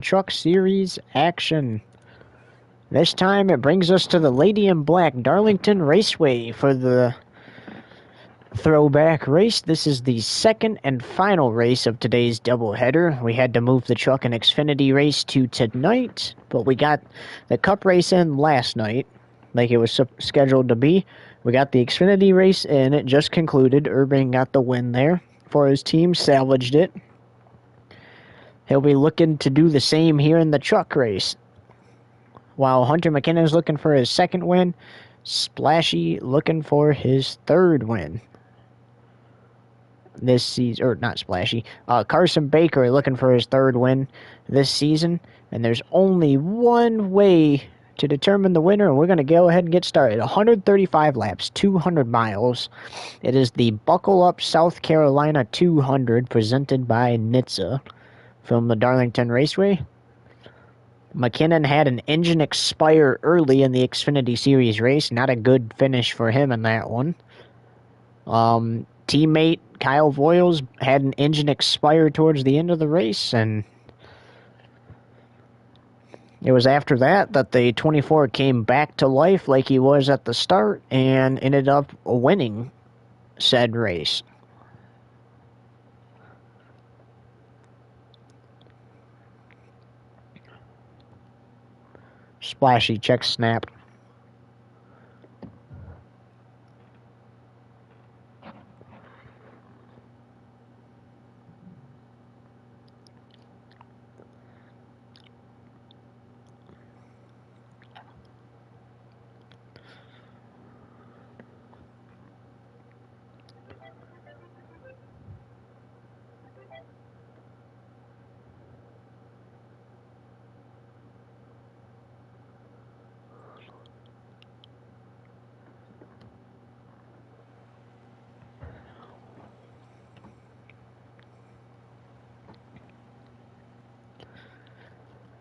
Truck Series action. This time it brings us to the Lady in Black Darlington Raceway for the throwback race. This is the second and final race of today's doubleheader. We had to move the Truck and Xfinity race to tonight, but we got the Cup race in last night, like it was scheduled to be. We got the Xfinity race in. It just concluded. Urban got the win there for his team, salvaged it. He'll be looking to do the same here in the Truck race. While Hunter McKinnon's looking for his second win, Splashy looking for his third win this season. Or not Splashy. Carson Baker looking for his third win this season. And there's only one way to determine the winner, and we're going to go ahead and get started. 135 laps, 200 miles. It is the Buckle Up South Carolina 200 presented by NHTSA from the Darlington Raceway. McKinnon had an engine expire early in the Xfinity Series race. Not a good finish for him in that one. Teammate Kyle Voiles had an engine expire towards the end of the race, and it was after that that the 24 came back to life like he was at the start and ended up winning said race. Splashy check snap.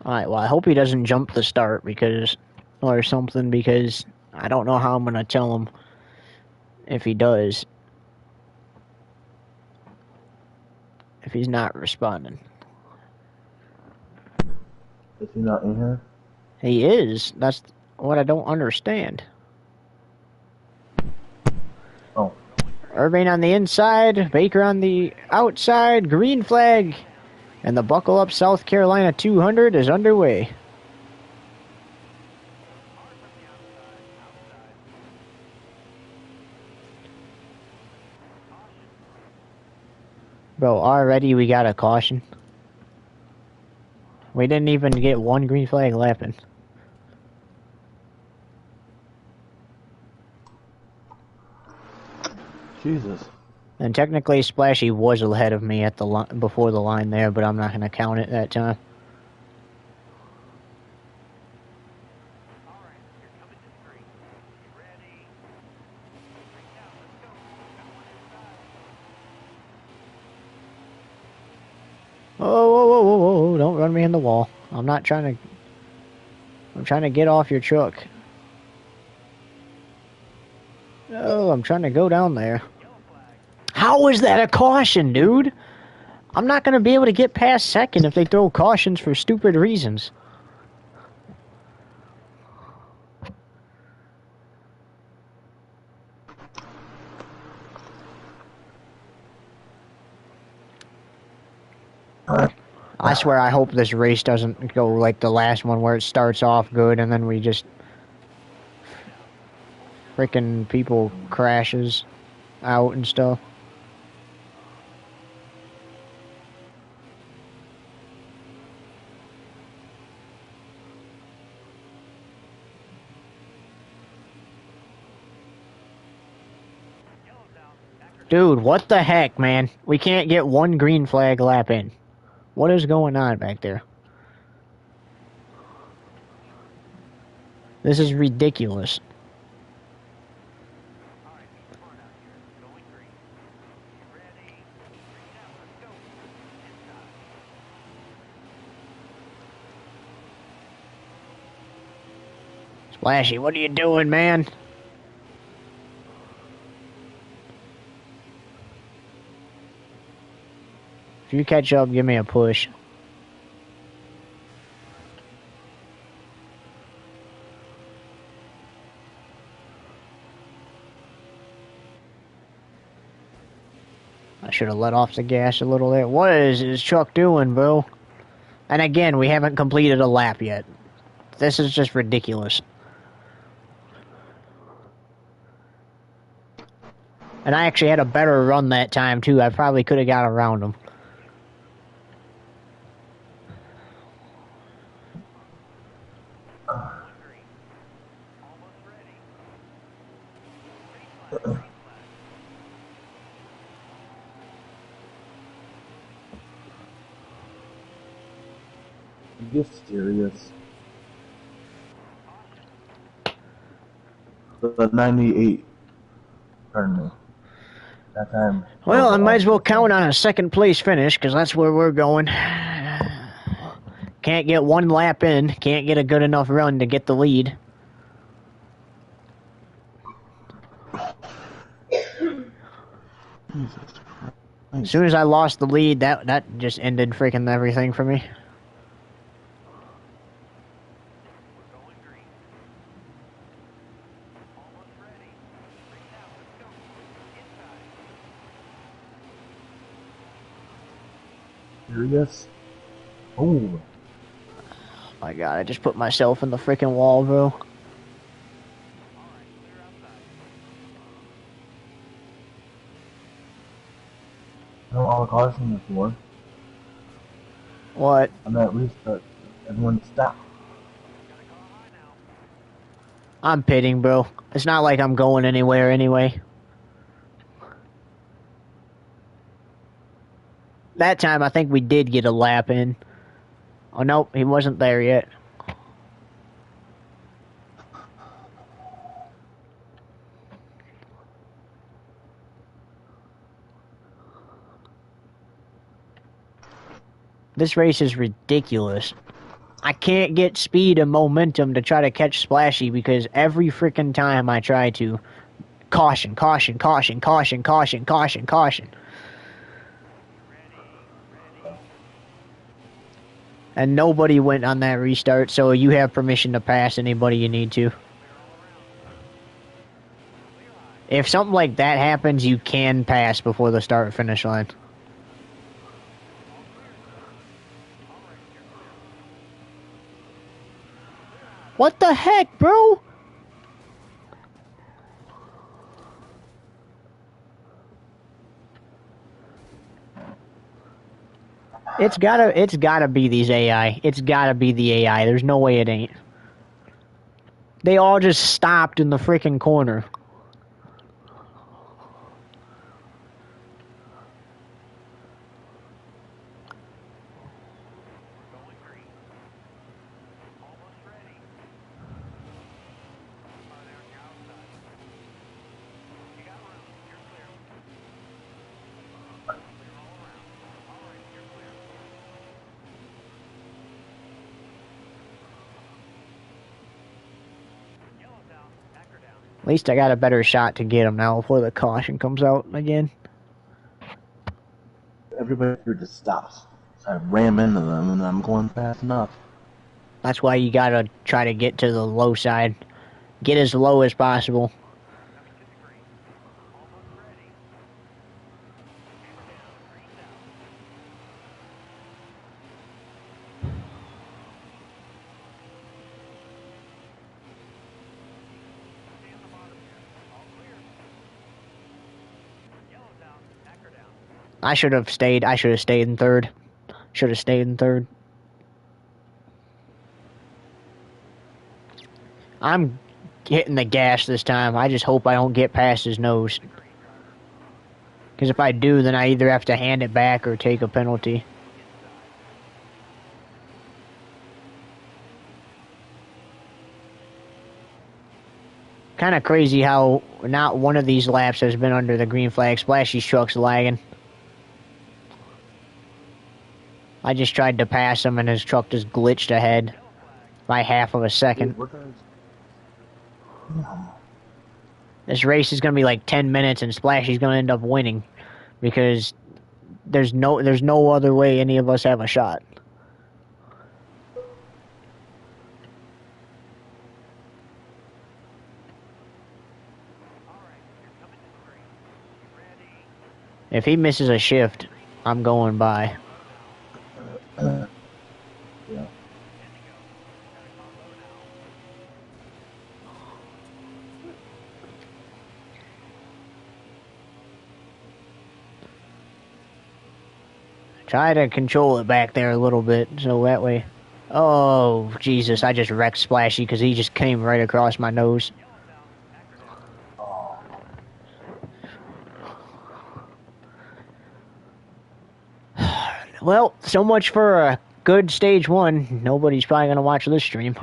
Alright, well, I hope he doesn't jump the start or something, because I don't know how I'm going to tell him if he does. If he's not responding. Is he not in here? He is. That's what I don't understand. Oh. Irving on the inside, Baker on the outside, green flag. And the Buckle Up South Carolina 200 is underway. Bro, already we got a caution. We didn't even get one green flag lapping. Jesus. And technically, Splashy was ahead of me at the before the line there, but I'm not going to count it that time. Oh, don't run me in the wall. I'm trying to get off your truck. Oh, I'm trying to go down there. How is that a caution, dude? I'm not going to be able to get past second if they throw cautions for stupid reasons. I swear I hope this race doesn't go like the last one where it starts off good and then we just freaking people crashes out and stuff. Dude, what the heck, man? We can't get one green flag lap in. What is going on back there? This is ridiculous. Splashy, what are you doing, man? If you catch up, give me a push. I should have let off the gas a little there. What is this truck doing, bro? And again, we haven't completed a lap yet. This is just ridiculous. And I actually had a better run that time, too. I probably could have got around him. You serious? The 98. Pardon me. That time. Well, I might as well count on a second place finish, because that's where we're going. Can't get one lap in. Can't get a good enough run to get the lead. As soon as I lost the lead, that just ended freaking everything for me. Serious? Oh. My God, I just put myself in the freaking wall, bro. No, all the cars from the floor. What? On that restart, everyone stop. I'm pitting, bro. It's not like I'm going anywhere anyway. That time, I think we did get a lap in. Oh, nope, he wasn't there yet. This race is ridiculous. I can't get speed and momentum to try to catch Splashy because every freaking time I try to, caution, caution, caution, caution, caution, caution, caution. And nobody went on that restart, so you have permission to pass anybody you need to. If something like that happens, you can pass before the start and finish line. What the heck, bro? It's gotta be these AI. It's gotta be the AI. There's no way it ain't. They all just stopped in the freaking corner. At least I got a better shot to get him now before the caution comes out again. Everybody here just stops. So I ram into them and I'm going fast enough. That's why you gotta try to get to the low side. Get as low as possible. I should have stayed in third. Should have stayed in third. I'm hitting the gas this time. I just hope I don't get past his nose. Because if I do, then I either have to hand it back or take a penalty. Kind of crazy how not one of these laps has been under the green flag. Splashy's truck's lagging. I just tried to pass him and his truck just glitched ahead by half of a second. This race is going to be like 10 minutes and Splashy's going to end up winning because there's no other way any of us have a shot. If he misses a shift, I'm going by. Yeah. Try to control it back there a little bit, so that way... Oh, Jesus, I just wrecked Splashy because he just came right across my nose. Oh. Well, so much for a good stage one. Nobody's probably going to watch this stream.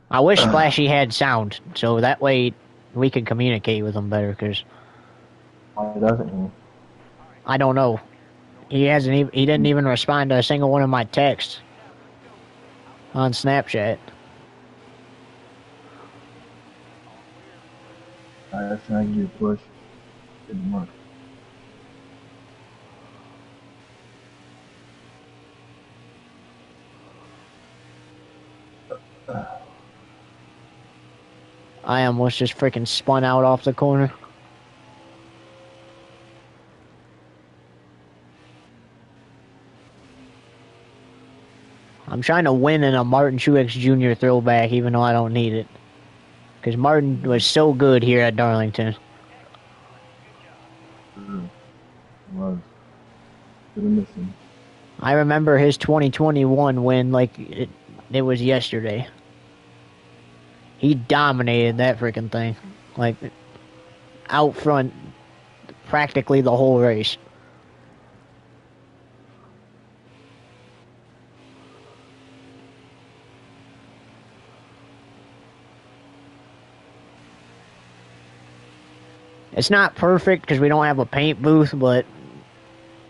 I wish Splashy had sound, so that way we could communicate with him better, because... Why doesn't he? I don't know. He didn't even respond to a single one of my texts on Snapchat. Alright, let's try and give you a push. Didn't work. I almost just freaking spun out off the corner. I'm trying to win in a Martin Truex Jr. throwback, even though I don't need it. Because Martin was so good here at Darlington. Was. Couldn't miss him. I remember his 2021 win like it was yesterday. He dominated that freaking thing. Like, out front practically the whole race. It's not perfect because we don't have a paint booth, but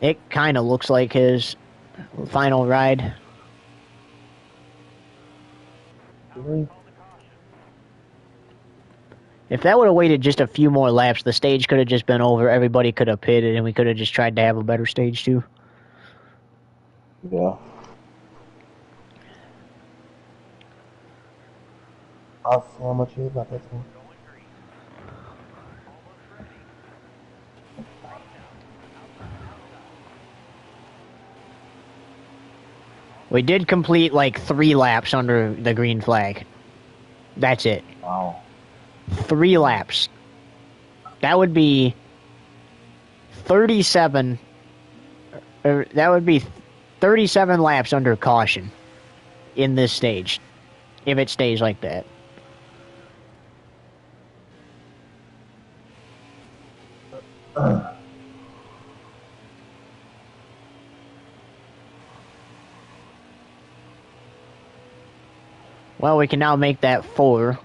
it kind of looks like his final ride. Really? If that would have waited just a few more laps, the stage could have just been over. Everybody could have pitted, and we could have just tried to have a better stage, too. Yeah. I'll see how much you about this one. We did complete like 3 laps under the green flag. That's it. Wow. 3 laps. That would be 37. That would be 37 laps under caution in this stage, if it stays like that. Well, we can now make that 4.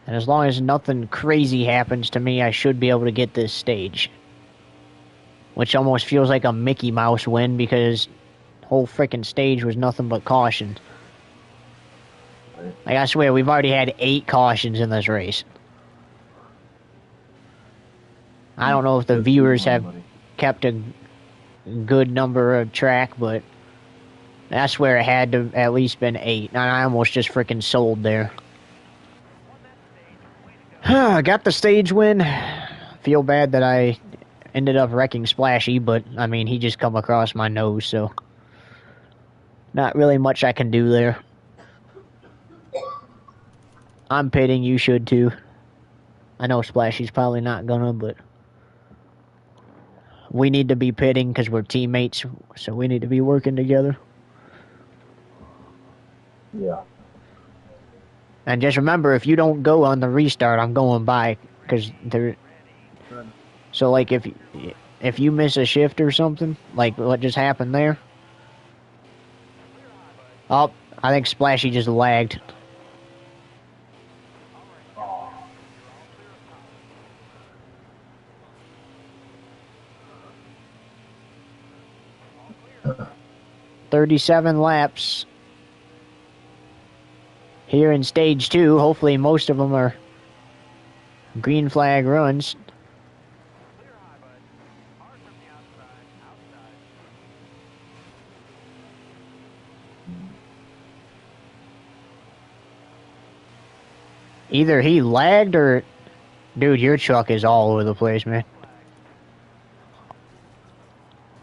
And as long as nothing crazy happens to me, I should be able to get this stage. Which almost feels like a Mickey Mouse win because the whole freaking stage was nothing but caution. Like, I swear, we've already had 8 cautions in this race. I don't know if the viewers have kept a good number of track, but I swear it had to at least been 8. And I almost just freaking sold there. I got the stage win. Feel bad that I ended up wrecking Splashy, but, I mean, he just come across my nose, so... Not really much I can do there. I'm pitting, you should too. I know Splashy's probably not gonna, but... We need to be pitting because we're teammates, so we need to be working together. Yeah. And just remember, if you don't go on the restart, I'm going by, because there... So, like, if you miss a shift or something, like what just happened there... Oh, I think Splashy just lagged. Oh. 37 laps. Here in stage 2, hopefully most of them are green flag runs. Either he lagged or... Dude, your truck is all over the place, man.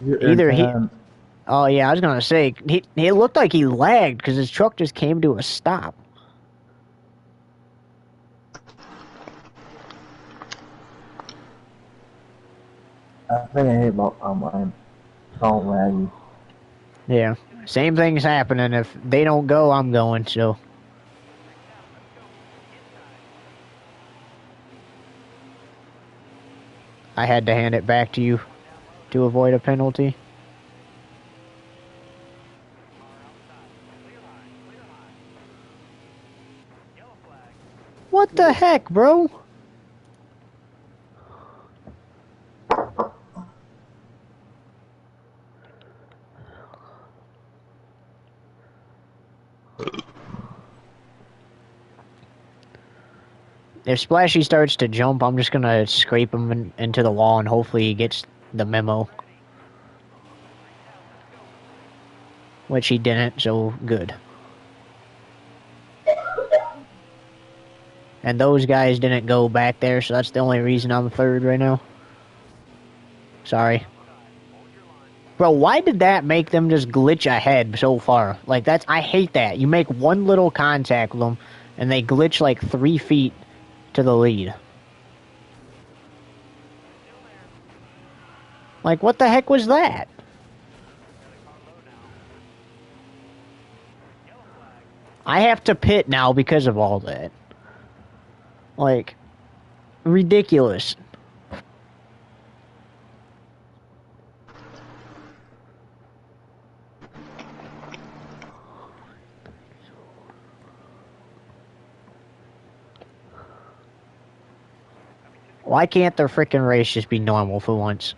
Either he... Oh, yeah, I was going to say, it looked like he lagged because his truck just came to a stop. I think I hate about online. It's all laggy. Yeah. Same thing's happening. If they don't go, I'm going, so... I had to hand it back to you to avoid a penalty. What the heck, bro? If Splashy starts to jump, I'm just gonna scrape him into the wall and hopefully he gets the memo. Which he didn't, so good. And those guys didn't go back there, so that's the only reason I'm third right now. Sorry. Bro, why did that make them just glitch ahead so far? Like, that's... I hate that. You make one little contact with them, and they glitch like 3 feet to the lead. Like, what the heck was that? I have to pit now because of all that. Like, ridiculous. Why can't their frickin' race just be normal for once?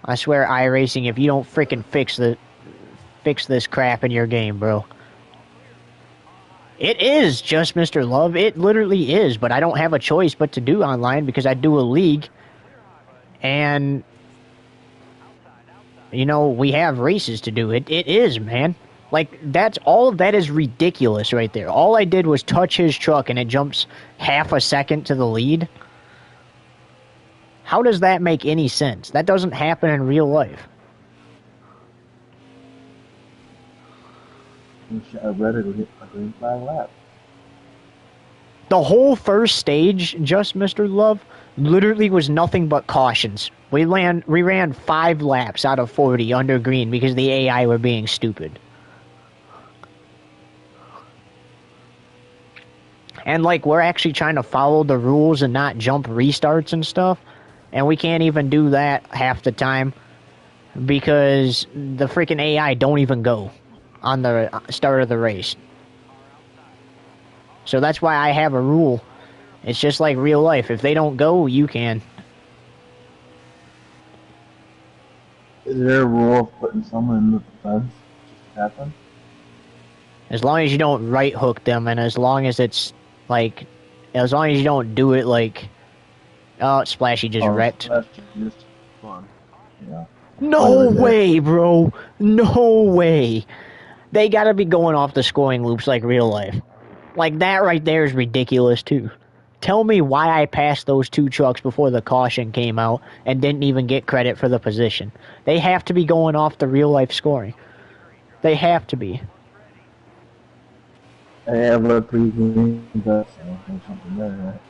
I swear, iRacing, if you don't frickin' fix this crap in your game, bro. It is just Mr. Love. It literally is, but I don't have a choice but to do online because I do a league. And, you know, we have races to do. It is, man. Like, that's all of that is ridiculous right there. All I did was touch his truck and it jumps half a second to the lead. How does that make any sense? That doesn't happen in real life. I read it would hit a green flag lap. The whole first stage, just Mr. Love, literally was nothing but cautions. We ran 5 laps out of 40 under green because the AI were being stupid. And, like, we're actually trying to follow the rules and not jump restarts and stuff. And we can't even do that half the time because the freaking AI don't even go on the start of the race. So that's why I have a rule. It's just like real life. If they don't go, you can. Is there a rule of putting someone in the fence to happen? As long as you don't right hook them, and as long as it's like, as long as you don't do it like, oh, Splashy just wrecked. Splashy just fun. Yeah. No way, bro. No way. They gotta be going off the scoring loops like real life. Like, that right there is ridiculous, too. Tell me why I passed those 2 trucks before the caution came out and didn't even get credit for the position. They have to be going off the real-life scoring. They have to be. I have a pretty green vest or something there, right?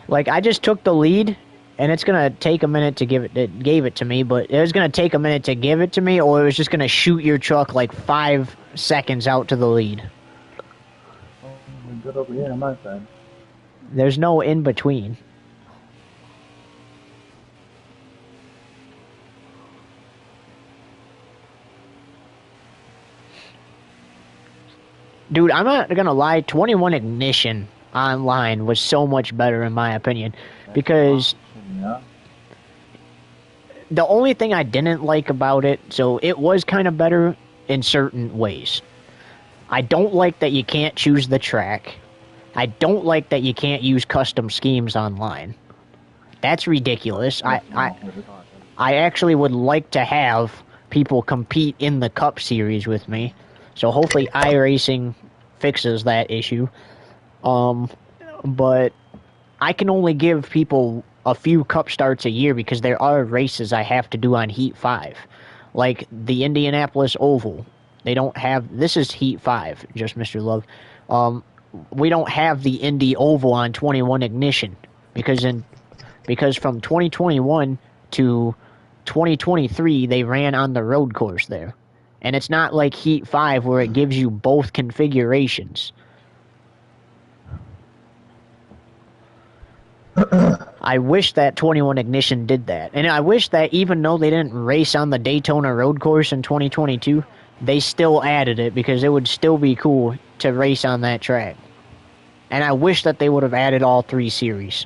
Like, I just took the lead, and it's gonna take a minute to give it. It gave it to me, but it was gonna take a minute to give it to me, or it was just gonna shoot your truck like 5 seconds out to the lead. Oh, we're good over here on my side. There's no in between. Dude, I'm not gonna lie. 21 Ignition online was so much better in my opinion, because the only thing I didn't like about it, so it was kind of better in certain ways. I don't like that you can't choose the track. I don't like that you can't use custom schemes online. That's ridiculous. I I actually would like to have people compete in the Cup Series with me. So hopefully iRacing fixes that issue. But I can only give people a few Cup starts a year because there are races I have to do on Heat 5. Like the Indianapolis Oval. They don't have... This is Heat 5, just Mr. Love. We don't have the Indy Oval on 21 Ignition because from 2021 to 2023 they ran on the road course there. And it's not like Heat 5 where it gives you both configurations. I wish that 21 Ignition did that. And I wish that even though they didn't race on the Daytona road course in 2022, they still added it because it would still be cool to race on that track. And I wish that they would have added all 3 series.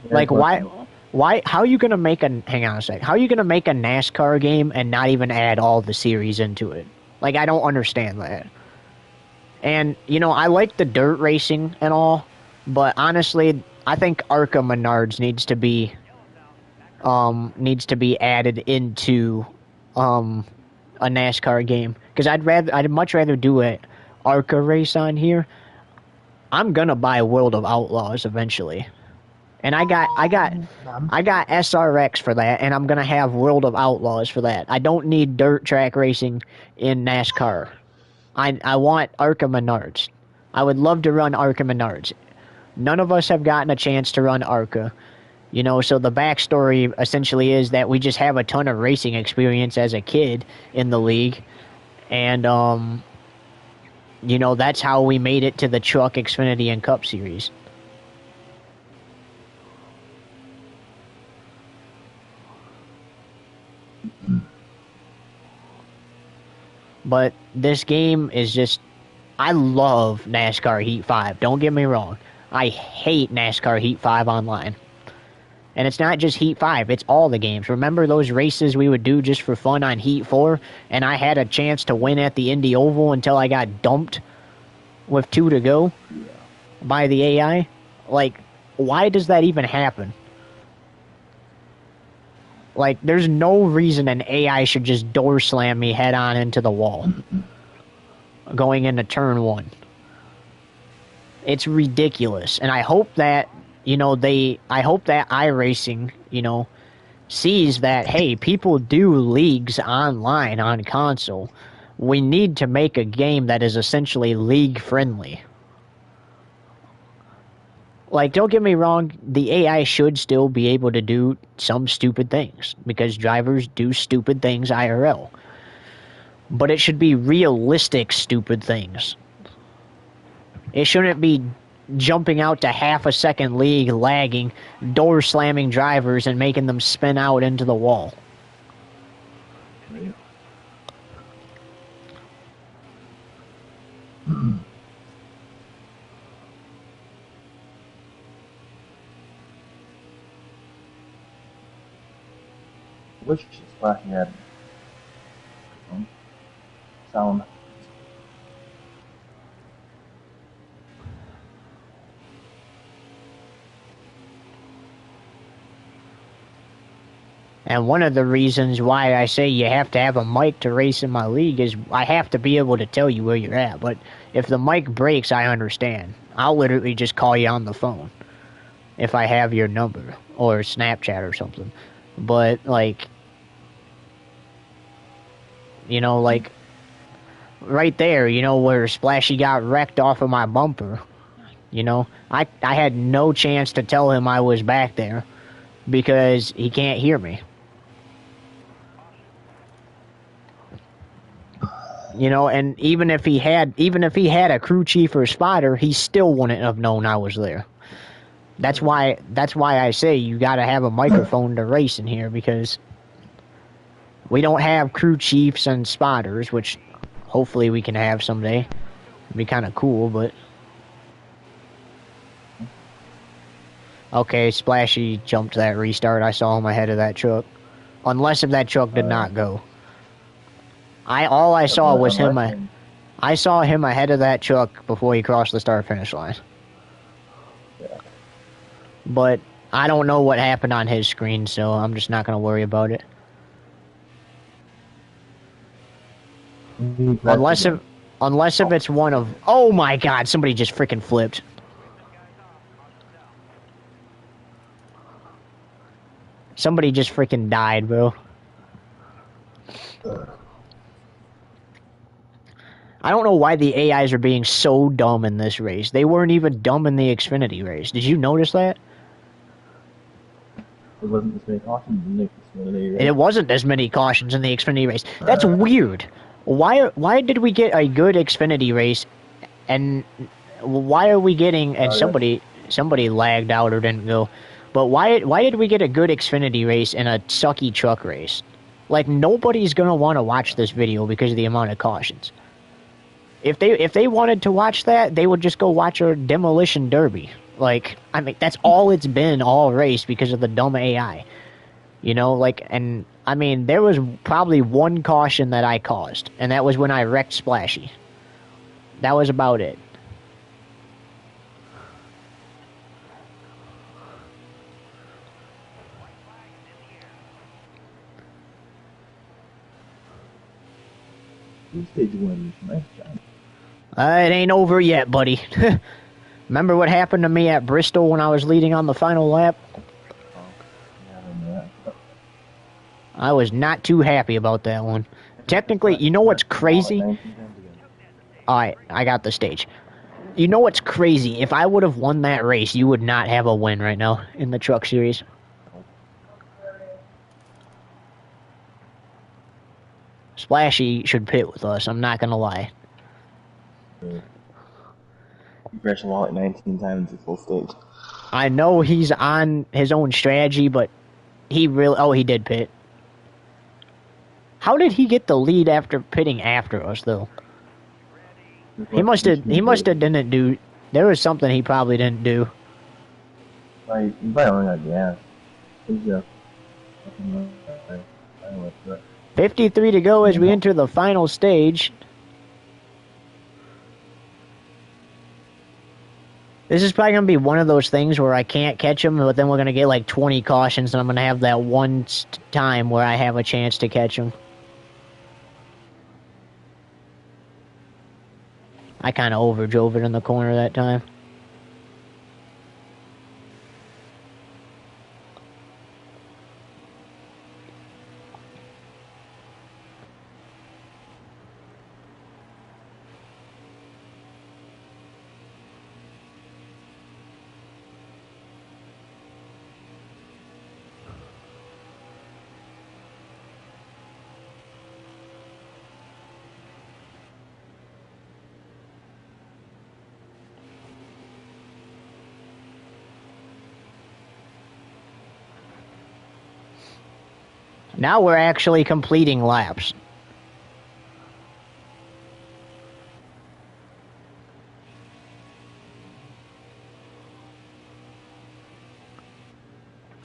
Like, why, how are you going to make hang on a sec, how are you going to make a NASCAR game and not even add all the series into it? Like, I don't understand that. And, you know, I like the dirt racing and all, but honestly, I think ARCA Menards needs to be added into, a NASCAR game. Because I'd much rather do a ARCA race on here. I'm gonna buy World of Outlaws eventually. And I got SRX for that, and I'm gonna have World of Outlaws for that. I don't need dirt track racing in NASCAR. I want ARCA Menards. I would love to run ARCA Menards. None of us have gotten a chance to run ARCA. You know, so the backstory essentially is that we just have a ton of racing experience as a kid in the league. And, you know, that's how we made it to the Truck, Xfinity, and Cup Series. But this game is just... I love NASCAR Heat 5. Don't get me wrong. I hate NASCAR Heat 5 online. And it's not just Heat 5, it's all the games. Remember those races we would do just for fun on Heat 4? And I had a chance to win at the Indy Oval until I got dumped with 2 to go by the AI? Like, why does that even happen? Like, there's no reason an AI should just door slam me head on into the wall going into turn 1. It's ridiculous. And I hope that, you know, I hope that iRacing, you know, sees that, hey, people do leagues online on console. We need to make a game that is essentially league friendly. Like, don't get me wrong, the AI should still be able to do some stupid things because drivers do stupid things IRL. But it should be realistic stupid things. It shouldn't be jumping out to half a second league, lagging, door slamming drivers and making them spin out into the wall. Wish Splashy had sound. And one of the reasons why I say you have to have a mic to race in my league is I have to be able to tell you where you're at. But if the mic breaks, I understand. I'll literally just call you on the phone if I have your number or Snapchat or something. But, like, you know, like, right there, you know, where Splashy got wrecked off of my bumper, you know, I had no chance to tell him I was back there because he can't hear me. You know, and even if he had a crew chief or spotter, he still wouldn't have known I was there. That's why I say you got to have a microphone to race in here, because we don't have crew chiefs and spotters, which hopefully we can have someday. It'd be kind of cool, but okay, Splashy jumped that restart. I saw him ahead of that truck. Unless if that truck did not go. All I saw was him. I saw him ahead of that truck before he crossed the start-finish line. Yeah. But I don't know what happened on his screen, so I'm just not gonna worry about it. Unless if it's one of... Oh my god, somebody just freaking flipped. Somebody just freaking died, bro. I don't know why the AIs are being so dumb in this race. They weren't even dumb in the Xfinity race. Did you notice that? It wasn't as many cautions in the Xfinity race. It wasn't as many cautions in the Xfinity race. That's weird. Why did we get a good Xfinity race, and why are we getting... And somebody lagged out or didn't go. But why did we get a good Xfinity race and a sucky truck race? Like, nobody's gonna want to watch this video because of the amount of cautions. If they wanted to watch that, they would just go watch a demolition derby. Like, I mean, that's all it's been all race because of the dumb AI. You know, like, and I mean, there was probably one caution that I caused, and that was when I wrecked Splashy. That was about it. Stage wins. Nice job. It ain't over yet, buddy. Remember what happened to me at Bristol when I was leading on the final lap? I was not too happy about that one. Technically, you know what's crazy? Alright, I got the stage. You know what's crazy? If I would have won that race, you would not have a win right now in the Truck Series. Splashy should pit with us, I'm not gonna lie. You crashed the wall like 19 times at full stage. I know he's on his own strategy, but he really... Oh, he did pit. How did he get the lead after pitting after us, though? He must have didn't do... There was something he probably didn't do. Like, you probably only got gas. 53 to go as we enter the final stage. This is probably going to be one of those things where I can't catch him, but then we're going to get like 20 cautions, and I'm going to have that one time where I have a chance to catch him. I kind of overdrove it in the corner that time. Now we're actually completing laps.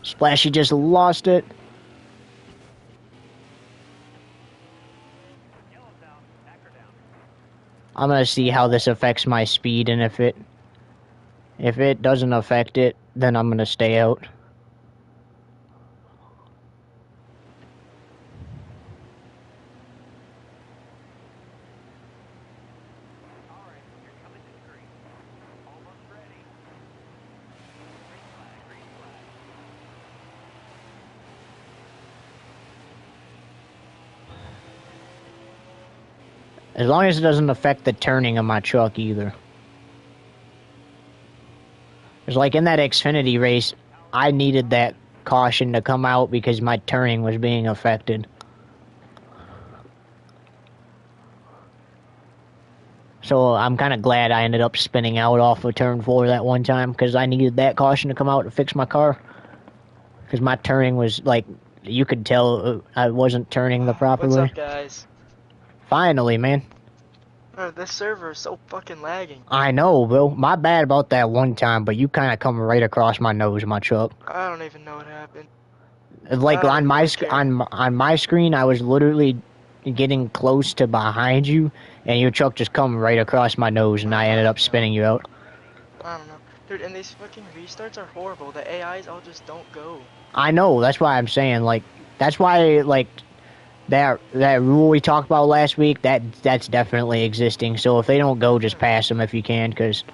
Splashy just lost it. I'm gonna see how this affects my speed, and if it doesn't affect it, then I'm gonna stay out. As long as it doesn't affect the turning of my truck either. It's like in that Xfinity race, I needed that caution to come out because my turning was being affected. So I'm kind of glad I ended up spinning out off of turn 4 that one time, because I needed that caution to come out to fix my car. Because my turning was like, you could tell I wasn't turning the proper way. What's up, guys? Finally, man. This server is so fucking lagging. I know, bro. My bad about that one time, but you kind of come right across my nose, my truck. I don't even know what happened. Like on my screen, I was literally getting close to behind you, and your truck just come right across my nose, and I ended up spinning you out. I don't know. Dude, and these fucking restarts are horrible. The AIs all just don't go. I know. That's why I'm saying, like, that's why, like, that rule we talked about last week, that's definitely existing. So if they don't go, just pass them if you can, because...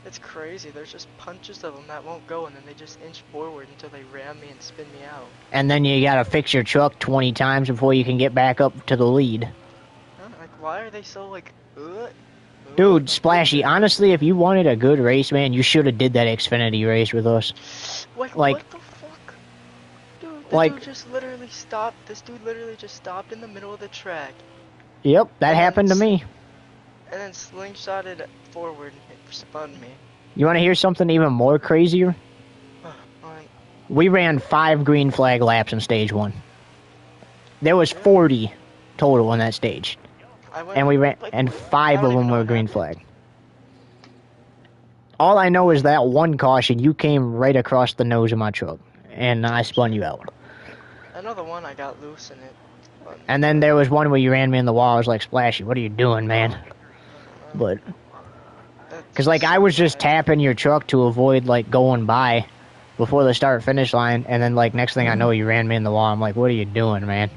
It's crazy. There's just punches of them that won't go, and then they just inch forward until they ram me and spin me out. And then you gotta fix your truck 20 times before you can get back up to the lead. Huh? Like, why are they so, like, Dude, Splashy, honestly, if you wanted a good race, man, you should have did that Xfinity race with us. Like, Like, what the fuck? Dude, like, dude just literally stopped. This dude literally just stopped in the middle of the track. Yep, that happened to me. And then slingshotted forward and spun me. You want to hear something even more crazier? We ran 5 green flag laps in stage 1. There was 40 total on that stage. And we ran, and 5 of them were green flag. All I know is that one caution, you came right across the nose of my truck, and I spun you out. I know the one I got loose in it. And then there was one where you ran me in the wall. I was like, Splashy, what are you doing, man? But, because, like, I was just tapping your truck to avoid, like, going by before the start-finish line, and then, like, next thing I know, you ran me in the wall. I'm like, what are you doing, man?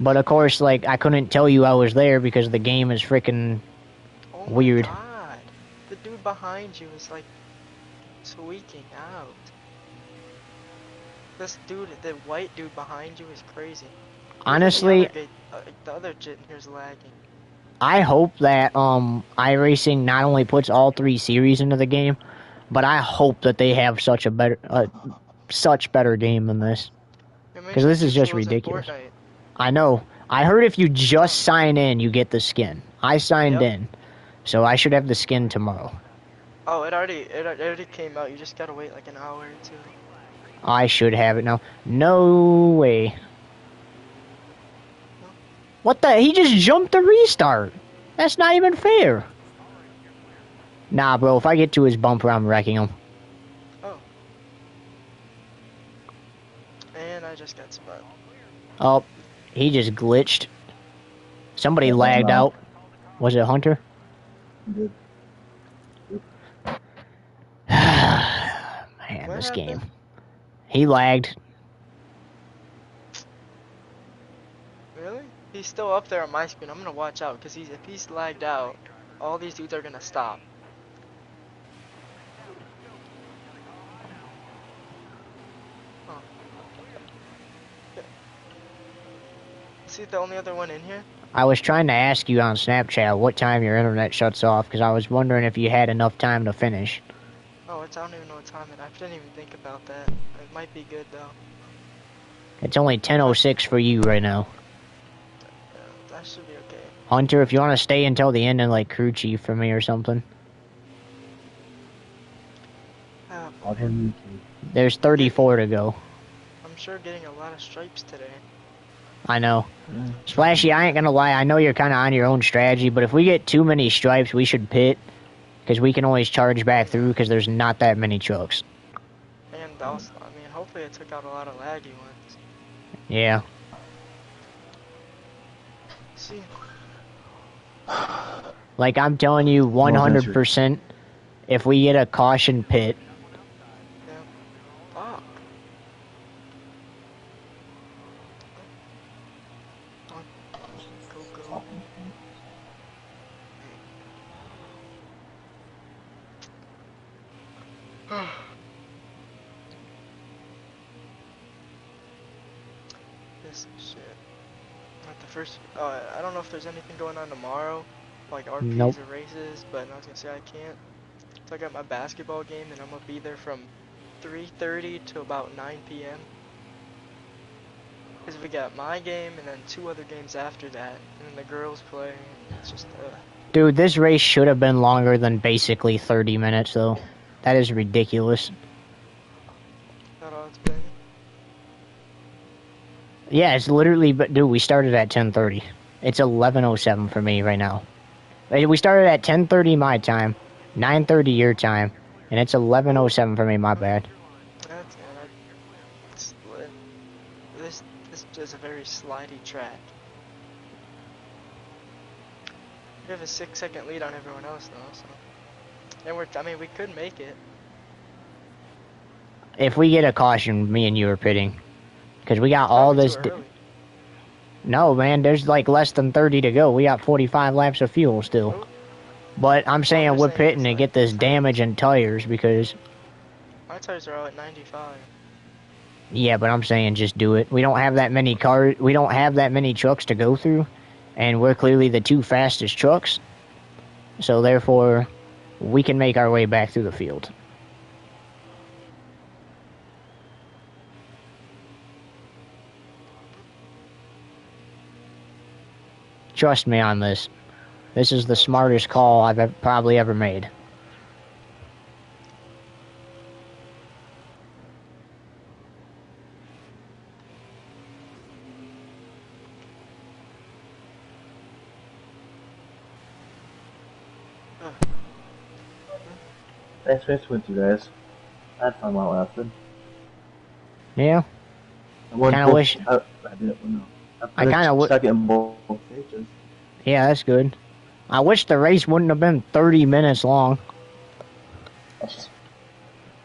But, of course, like, I couldn't tell you I was there because the game is freaking weird. Oh, my God. The dude behind you is, like, tweaking out. This dude, the white dude behind you is crazy. Honestly, the other jit in here's lagging. I hope that iRacing not only puts all 3 series into the game, but I hope that they have such a better game than this. Because this is just ridiculous. I know. I heard if you just sign in, you get the skin. I signed in, so I should have the skin tomorrow. Oh, it already came out. You just gotta wait like an hour or 2. I should have it now. No way. What the? He just jumped the restart. That's not even fair. Nah, bro, if I get to his bumper, I'm wrecking him. Oh. And I just got spun. Oh, he just glitched. Somebody lagged out. Was it Hunter? Good. Man, this game. He lagged. Really? He's still up there on my screen. I'm gonna watch out, because if he's lagged out, all these dudes are gonna stop. Huh. Is he the only other one in here? I was trying to ask you on Snapchat what time your internet shuts off, because I was wondering if you had enough time to finish. Oh, I don't even know what time it is. I didn't even think about that. It might be good, though. It's only 10:06 for you right now. Yeah, that should be okay. Hunter, if you want to stay until the end and, like, crew chief for me or something. Oh, there's 34 to go. I'm sure getting a lot of stripes today. I know. Splashy, I ain't gonna lie, I know you're kind of on your own strategy, but if we get too many stripes, we should pit, because we can always charge back through, because there's not that many trucks. And also, I mean, hopefully it took out a lot of laggy ones. Yeah. See? Like, I'm telling you, 100%, if we get a caution pit. Yeah. Fuck. Go. This shit. Not the first. I don't know if there's anything going on tomorrow, like RPs or races, but I was gonna say I can't. So I got my basketball game, and I'm gonna be there from 3:30 to about 9 p.m. Because we got my game and then 2 other games after that, and then the girls play. And it's just Dude, this race should have been longer than basically 30 minutes, though. That is ridiculous. Not all it's been. Yeah, it's literally, but dude, we started at 10:30. It's 11:07 for me right now. We started at 10:30 my time, 9:30 your time, and it's 11:07 for me. My bad. That's this is a very slidey track. We have a 6-second lead on everyone else though, so. And I mean, we could make it. If we get a caution, me and you are pitting. Because we got all this... No, man, there's like less than 30 to go. We got 45 laps of fuel still. Oh. But I'm saying we're pitting to get this damage in tires because... My tires are all at 95. Yeah, but I'm saying just do it. We don't have that many cars. We don't have that many trucks to go through. And we're clearly the 2 fastest trucks. So therefore, we can make our way back through the field. Trust me on this. This is the smartest call I've probably ever made. Thanks for with you guys. I had fun while it lasted. Yeah. I kind of wish. I didn't know. I kind of second in both stages. Yeah, that's good. I wish the race wouldn't have been 30 minutes long.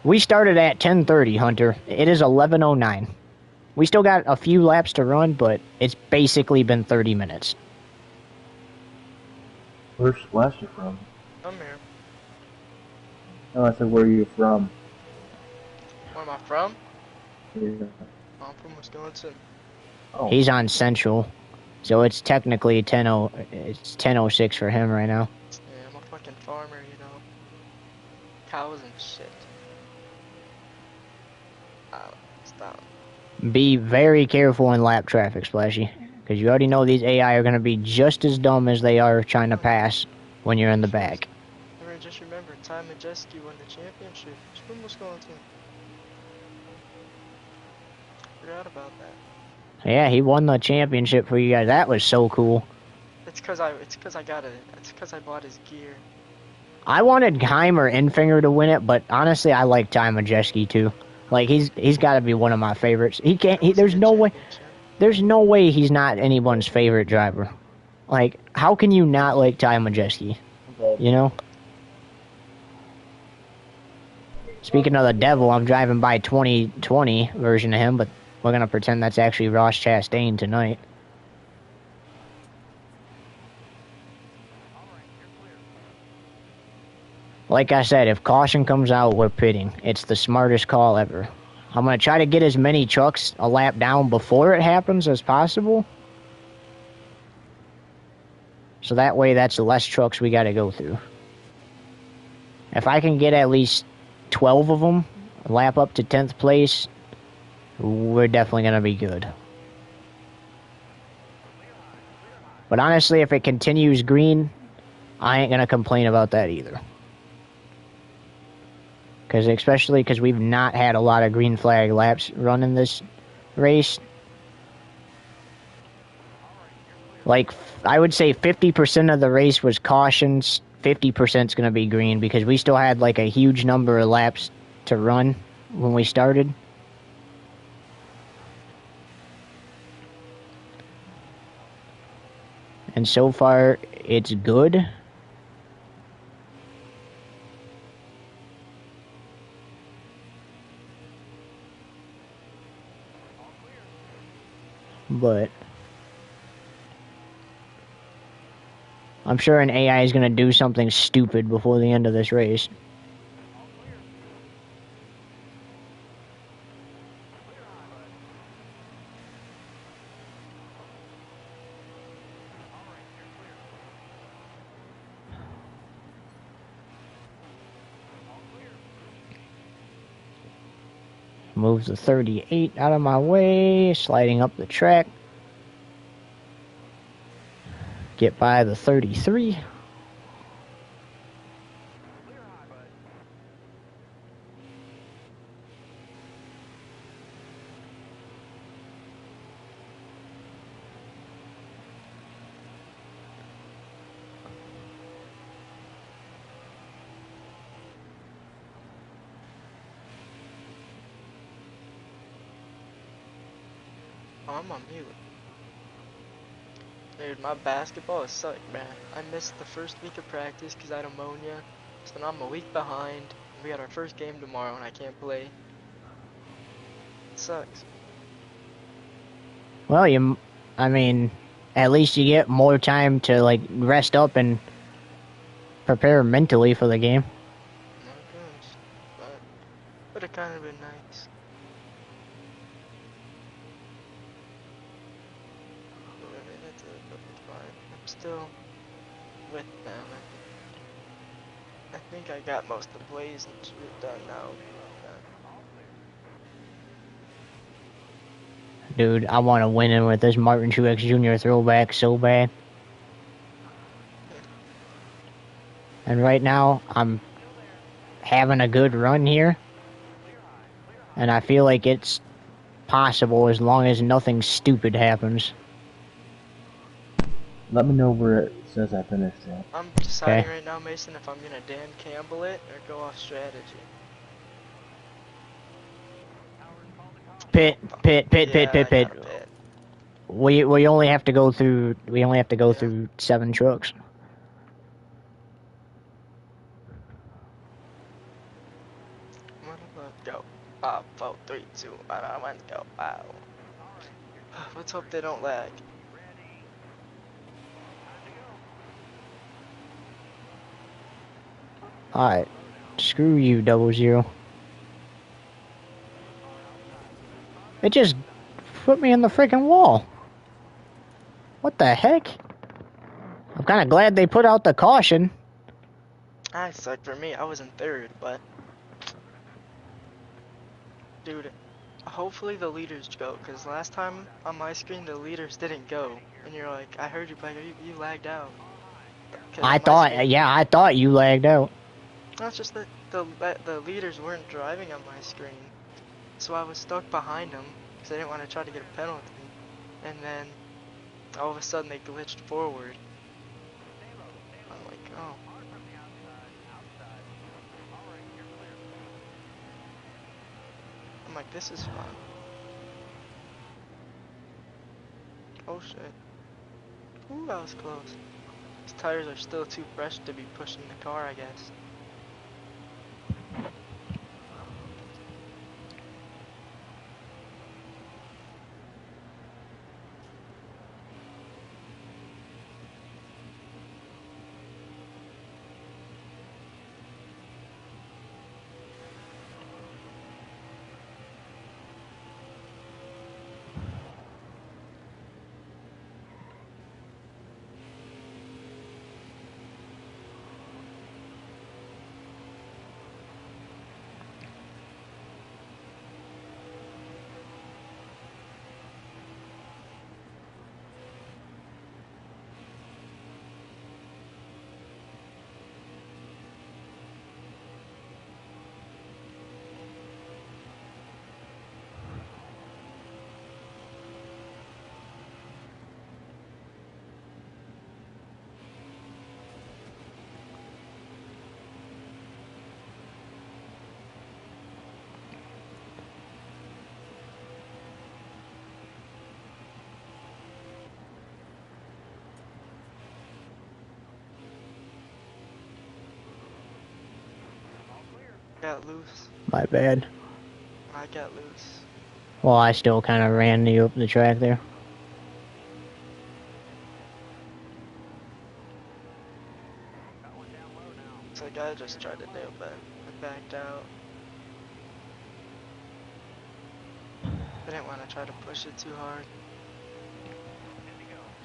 We started at 10:30, Hunter. It is 11:09. We still got a few laps to run, but it's basically been 30 minutes. Where's you from? I'm here. No, I said, where are you from? Where am I from? Yeah. I'm from Wisconsin. Oh. He's on Central, so it's technically 10:06 for him right now. Yeah, I'm a fucking farmer, you know. Cows and shit. Stop. Be very careful in lap traffic, Splashy, because you already know these AI are going to be just as dumb as they are trying to pass when you're in the back. Just remember, Ty Majeski won the championship. He's from Wisconsin. Forgot about that. Yeah, he won the championship for you guys. That was so cool. It's cause I bought his gear. I wanted Heimer Infinger to win it, but honestly, I like Ty Majeski too. Like he's got to be one of my favorites. He can't. There's no way. There's no way he's not anyone's favorite driver. Like, how can you not like Ty Majeski? You know. Speaking of the devil, I'm driving by 2020 version of him, but we're going to pretend that's actually Ross Chastain tonight. Like I said, if caution comes out, we're pitting. It's the smartest call ever. I'm going to try to get as many trucks a lap down before it happens as possible. So that way, that's less trucks we got to go through. If I can get at least 12 of them, lap up to 10th place, we're definitely going to be good. But honestly, if it continues green, I ain't going to complain about that either. Especially because we've not had a lot of green flag laps running this race. Like, I would say 50% of the race was cautions, 50% is going to be green, because we still had like a huge number of laps to run when we started. And so far, it's good. But I'm sure an AI is going to do something stupid before the end of this race. Moves the 38 out of my way, sliding up the track. Get by the 33. Oh, I'm on mute. Dude, my basketball is sucked, man. I missed the first week of practice because I had ammonia. So now I'm a week behind. We got our first game tomorrow and I can't play. It sucks. Well, I mean, at least you get more time to like rest up and prepare mentally for the game. No gosh. But would have kind of been nice. But I mean, it's fine. I'm still with them. I think I got most of the plays and shit done now. Dude, I want to win in with this Martin Truex Jr. throwback so bad. And right now, I'm having a good run here. And I feel like it's possible as long as nothing stupid happens. Let me know where it says I finished at. I'm deciding right now, Mason, if I'm gonna Dan Campbell it or go off strategy. Pit. We only have to go through. We only have to go through 7 trucks. Go. 5, 4, 3, 2, 1, go. Wow. Let's hope they don't lag. Alright. Screw you, 00. It just put me in the freaking wall. What the heck? I'm kind of glad they put out the caution. That sucked for me. I was in 3rd, but... Dude, hopefully the leaders go, because last time on my screen the leaders didn't go. And you're like, I heard you, but you lagged out. I thought you lagged out. That's just that the leaders weren't driving on my screen. So I was stuck behind them, because I didn't want to try to get a penalty. And then, all of a sudden they glitched forward. I'm like, oh. I'm like, this is fun. Oh shit. Ooh, that was close. These tires are still too fresh to be pushing the car, I guess. Got loose. My bad. I got loose. Well, I still kind of ran you up the track there. It's like I just tried to do it, but I backed out. I didn't want to try to push it too hard.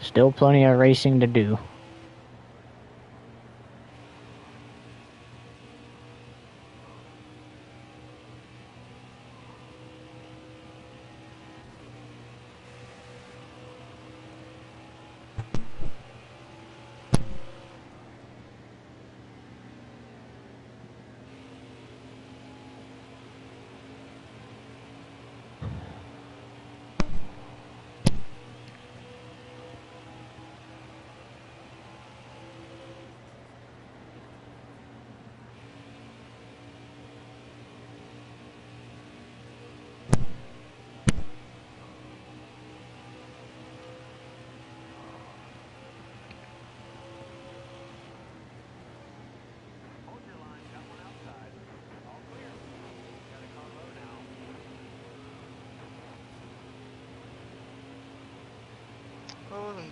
Still plenty of racing to do.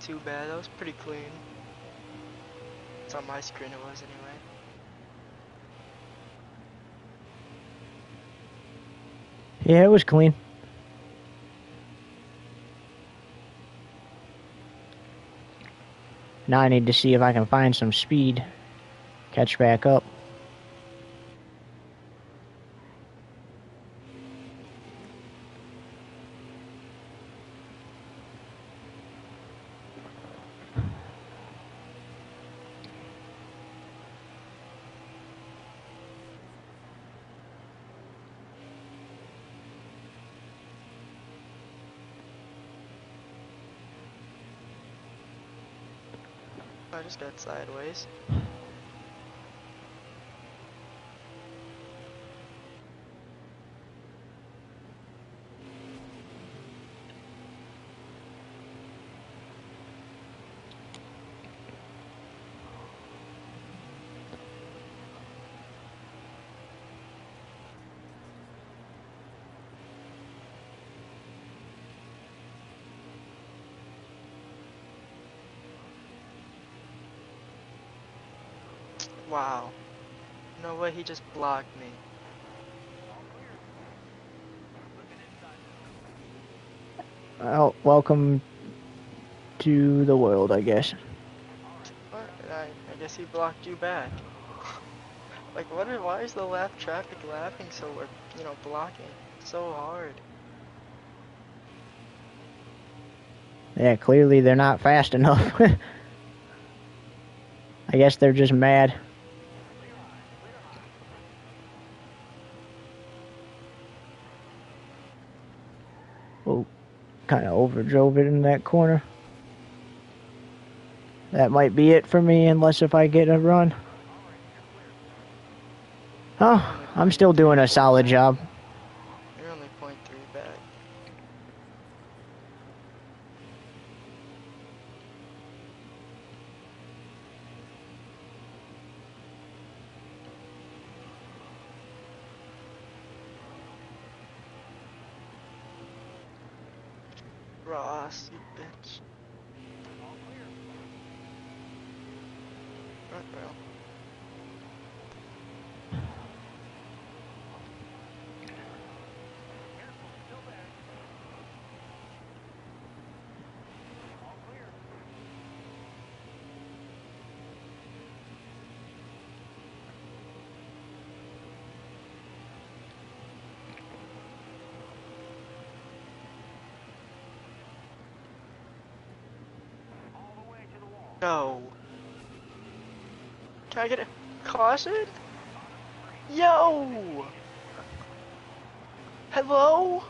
too bad. That was pretty clean. It's on my screen, it was anyway. Yeah, it was clean. Now I need to see if I can find some speed. Catch back up. I just got sideways. Wow. No way, he just blocked me. Well, welcome to the world, I guess. What? I guess he blocked you back. Like, why is the lap traffic lapping so, or, you know, blocking so hard? Yeah, clearly they're not fast enough. I guess they're just mad. Oh, kind of overdrove it in that corner. That might be it for me, unless if I get a run. Oh, I'm still doing a solid job. You're only 0.3 back. Ross, you bitch. Right, well. No. Can I get a caution? Yo! Hello?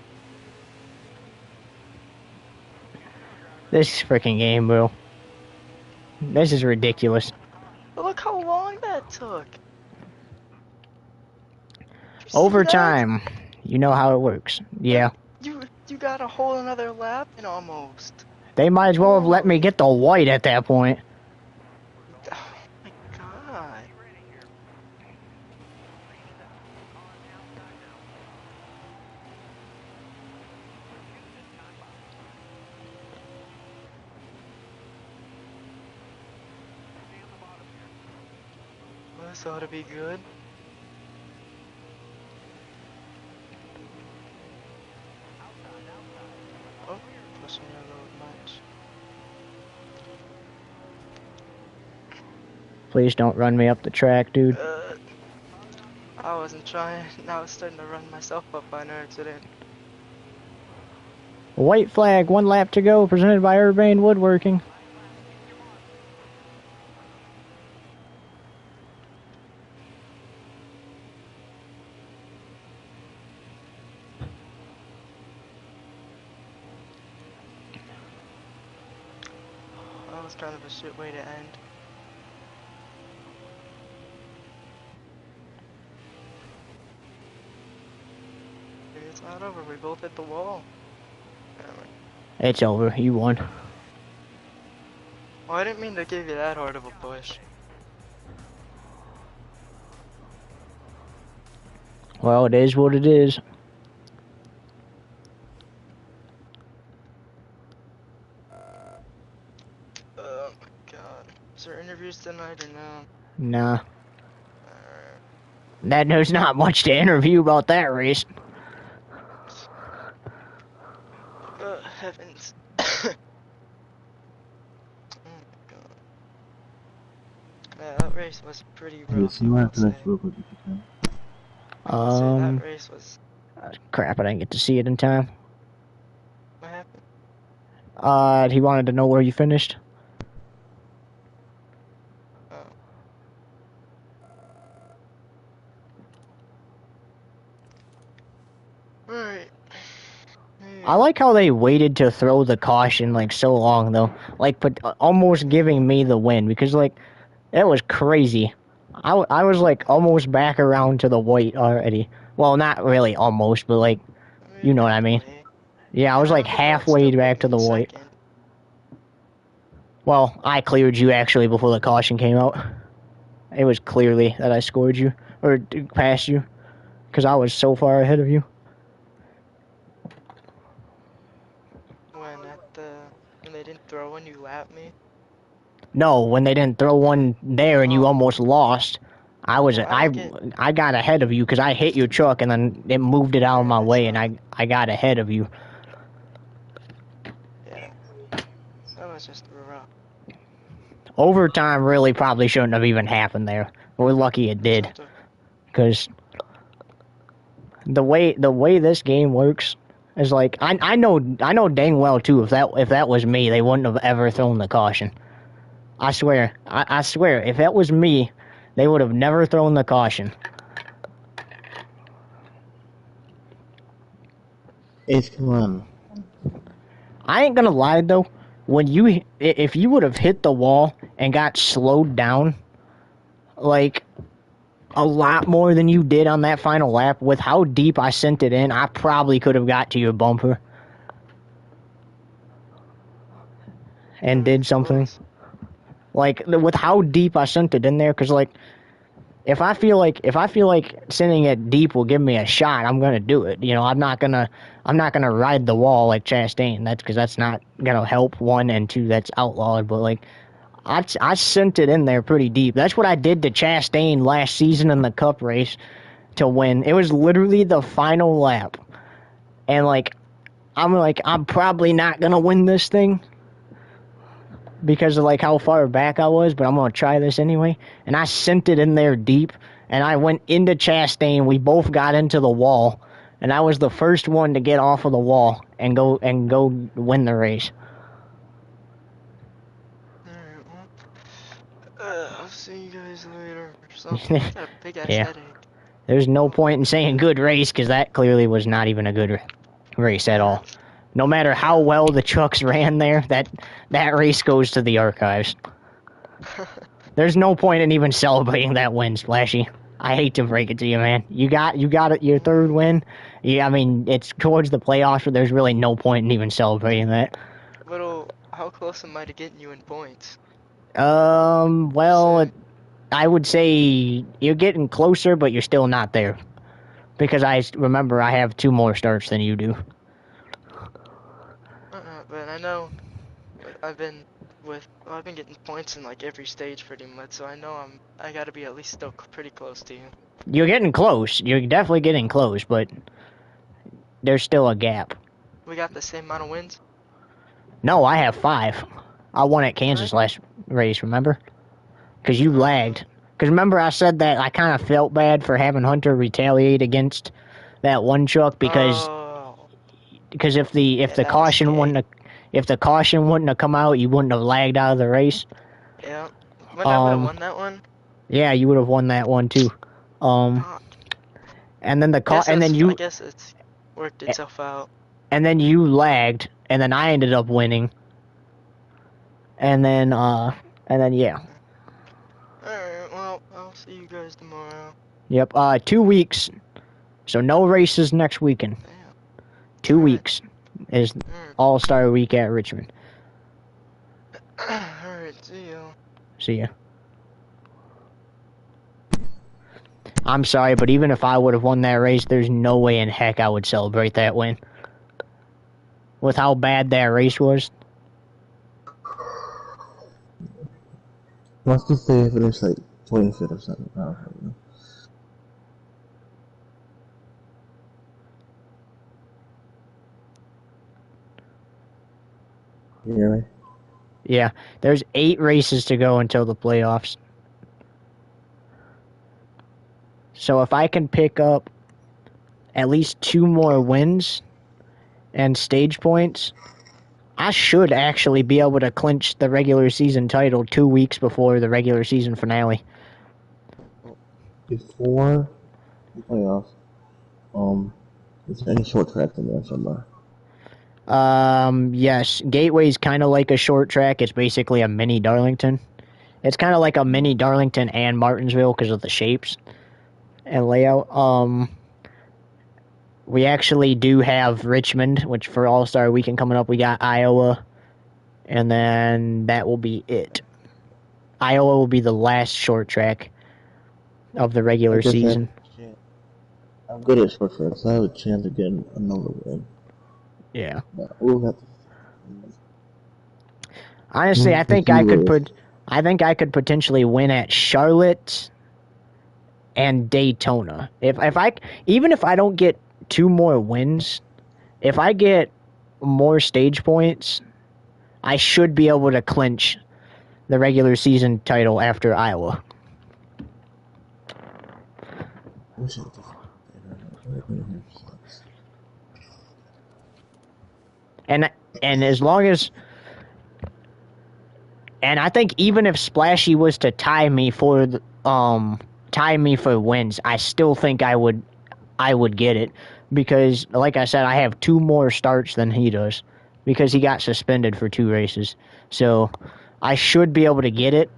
This freaking game, bro. This is ridiculous. Look how long that took. Did you see Overtime. that? You know how it works. Yeah. You got a whole another lap in almost. They might as well have let me get the white at that point. Oh my god. Well, this ought to be good. Oh, pushing a little much. Please don't run me up the track, dude. I wasn't trying. Now I was starting to run myself up by an accident. White flag, 1 lap to go, presented by Urbane Woodworking. That was kind of a shit way to end. It's not over. We both hit the wall. It's over. You won. Well, I didn't mean to give you that hard of a push. Well, it is what it is. Is there interviews tonight or no? Nah. There's not much to interview about that race. Oh, heavens. Oh my god. Yeah, that race was pretty Okay, rough, so you I want would to say. finish real quick if you can. I would say that race was... Crap, I didn't get to see it in time. What happened? He wanted to know where you finished. Oh. Alright. I like how they waited to throw the caution like so long though, like but almost giving me the win because like that was crazy. I was like almost back around to the white already. Well, not really almost, but like you know what I mean. Halfway. Yeah, I was like But no, it halfway still put back me to the in white. second. Well, I cleared you actually before the caution came out. It was clearly that I scored you or passed you because I was so far ahead of you. When they didn't throw when you lapped me. No, when they didn't throw one there and you Oh. almost lost, Well, I didn't get... I got ahead of you because I hit your truck and then it moved it out of my way and I got ahead of you. Yeah. That was just rough. Overtime really probably shouldn't have even happened there. We're lucky it did, because the way this game works is like I know dang well too if that was me they wouldn't have ever thrown the caution. I swear if that was me they would have never thrown the caution. Ace, come on. I ain't gonna lie though, if you would have hit the wall and got slowed down like a lot more than you did on that final lap, with how deep I sent it in, I probably could have got to your bumper and did something. Like with how deep I sent it in there, because like if I feel like sending it deep will give me a shot, I'm gonna do it. You know, I'm not gonna ride the wall like Chastain. That's because that's not gonna help, one, and two, that's outlawed. But like I sent it in there pretty deep. That's what I did to Chastain last season in the Cup race to win. It was literally the final lap, and I'm probably not gonna win this thing because of like how far back I was, but I'm gonna try this anyway. And I sent it in there deep, and I went into Chastain. We both got into the wall, and I was the first one to get off of the wall and go win the race. Alright, well, I'll see you guys later or something. I got a big ass headache. There's no point in saying good race because that clearly was not even a good race at all. No matter how well the trucks ran there, that race goes to the archives. There's no point in even celebrating that win, Splashy. I hate to break it to you, man. You got it, your third win. Yeah, I mean, it's towards the playoffs, but there's really no point in even celebrating that. How close am I to getting you in points? Well, I would say you're getting closer, but you're still not there. Because I remember I have 2 more starts than you do. But I know I've been getting points in like every stage pretty much, so I know I gotta be at least still pretty close to you. You're getting close. You're definitely getting close, but there's still a gap. We got the same amount of wins? No, I have 5. I won at Kansas last race, remember? Because you lagged. Because remember I said that I kind of felt bad for having Hunter retaliate against that one truck because if the caution wouldn't have come out, you wouldn't have lagged out of the race. Yeah. But I would have won that one? Yeah, you would have won that one too. And then I guess it's worked itself out. And then you lagged, and then I ended up winning. And then yeah. Alright, well, I'll see you guys tomorrow. Yep, 2 weeks. So no races next weekend. Damn. 2 weeks is All-Star Week at Richmond. Alright, see ya. See ya. I'm sorry, but even if I would have won that race, there's no way in heck I would celebrate that win. With how bad that race was. Let's just say I finished like 25th or something. I don't know. You hear me? Yeah, there's 8 races to go until the playoffs. So if I can pick up at least 2 more wins and stage points, I should actually be able to clinch the regular season title 2 weeks before the regular season finale. Before the playoffs, is there any short tracks in there somewhere? Yes, Gateway's kind of like a short track. It's basically a mini Darlington. It's kind of like a mini Darlington and Martinsville because of the shapes and layout. We actually do have Richmond, which for All-Star Weekend coming up, we got Iowa, and then that will be it. Iowa will be the last short track of the regular season. I'm good at short tracks. I have a chance of getting another win. Yeah. But we'll have to. Honestly, I think I could potentially win at Charlotte and Daytona. Even if I don't get 2 more wins, if I get more stage points, I should be able to clinch the regular season title after Iowa. And as long as, and I think even if Splashy was to tie me for wins, I still think I would get it, because like I said, I have 2 more starts than he does because he got suspended for 2 races. So I should be able to get it.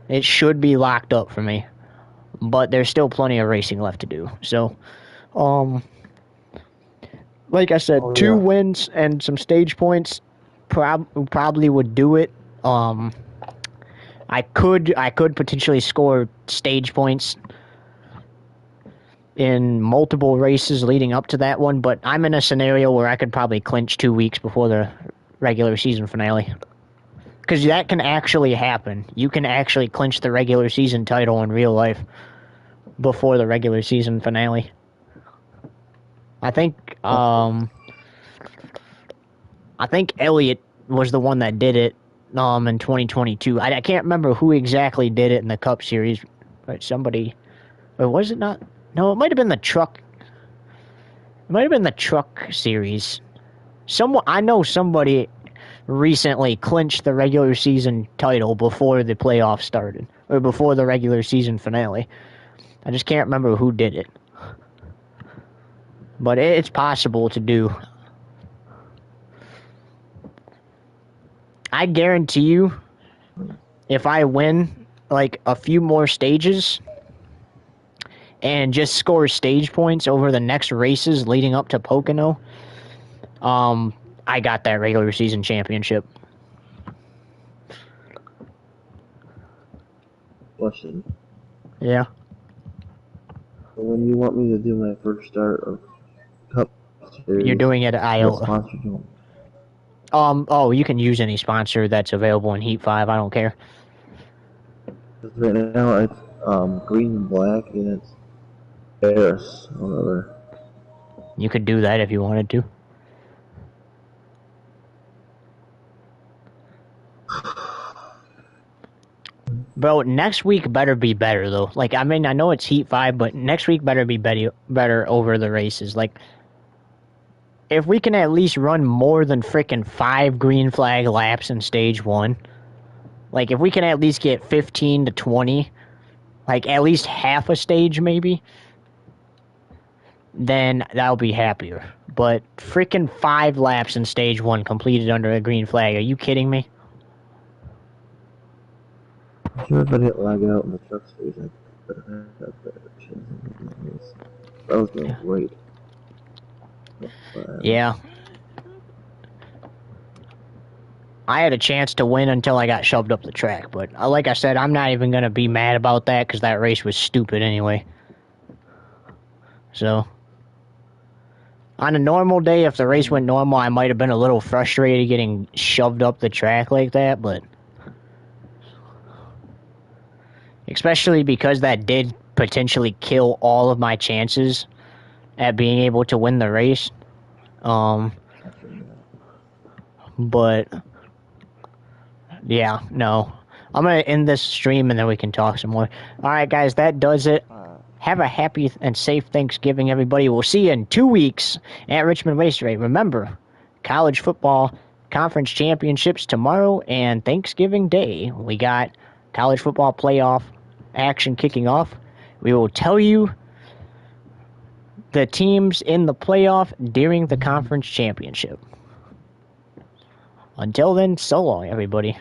It should be locked up for me. But there's still plenty of racing left to do. So like I said, 2 wins and some stage points probably would do it. I could potentially score stage points in multiple races leading up to that one, but I'm in a scenario where I could probably clinch 2 weeks before the regular season finale. Because that can actually happen. You can actually clinch the regular season title in real life before the regular season finale. I think Elliott was the one that did it in 2022. I can't remember who exactly did it in the Cup Series, but somebody, or was it not? No, it might have been the truck. It might have been the truck series. I know somebody recently clinched the regular season title before the playoffs started, or before the regular season finale. I just can't remember who did it. But it's possible to do. I guarantee you, if I win like a few more stages and just score stage points over the next races leading up to Pocono, I got that regular season championship. Question. Yeah. So when you want me to do my first start of Cup Series, you're doing it at Iowa. What sponsor do you want? Oh, you can use any sponsor that's available in Heat 5. I don't care. Right now it's green and black, and it's Paris, whatever. You could do that if you wanted to. Bro, next week better be better, though. Like, I mean, I know it's Heat 5, but next week better be better over the races. Like, if we can at least run more than freaking 5 green flag laps in stage 1, like, if we can at least get 15 to 20, like, at least half a stage, maybe, then I'll be happier. But freaking 5 laps in stage 1 completed under a green flag. Are you kidding me? I'm sure if I didn't lag out in the truck stage, I better have better chance. That was going great. Yeah. I had a chance to win until I got shoved up the track, but like I said, I'm not even going to be mad about that because that race was stupid anyway. So, on a normal day, if the race went normal, I might have been a little frustrated getting shoved up the track like that, but especially because that did potentially kill all of my chances at being able to win the race. But yeah, no. I'm gonna end this stream and then we can talk some more. Alright guys, that does it. Have a happy and safe Thanksgiving, everybody. We'll see you in 2 weeks at Richmond Raceway. Remember, college football conference championships tomorrow and Thanksgiving Day. We got college football playoff action kicking off. We will tell you the teams in the playoff during the conference championship. Until then, so long, everybody.